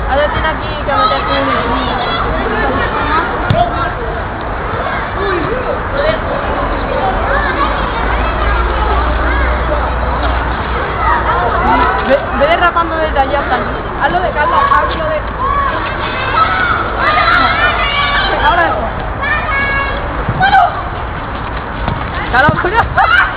Ahora tiene aquí que meter ve derrapando desde allá hasta aquí. Hazlo de Carlos, hazlo de... Ahora eso. ¡Carlos, cuidado!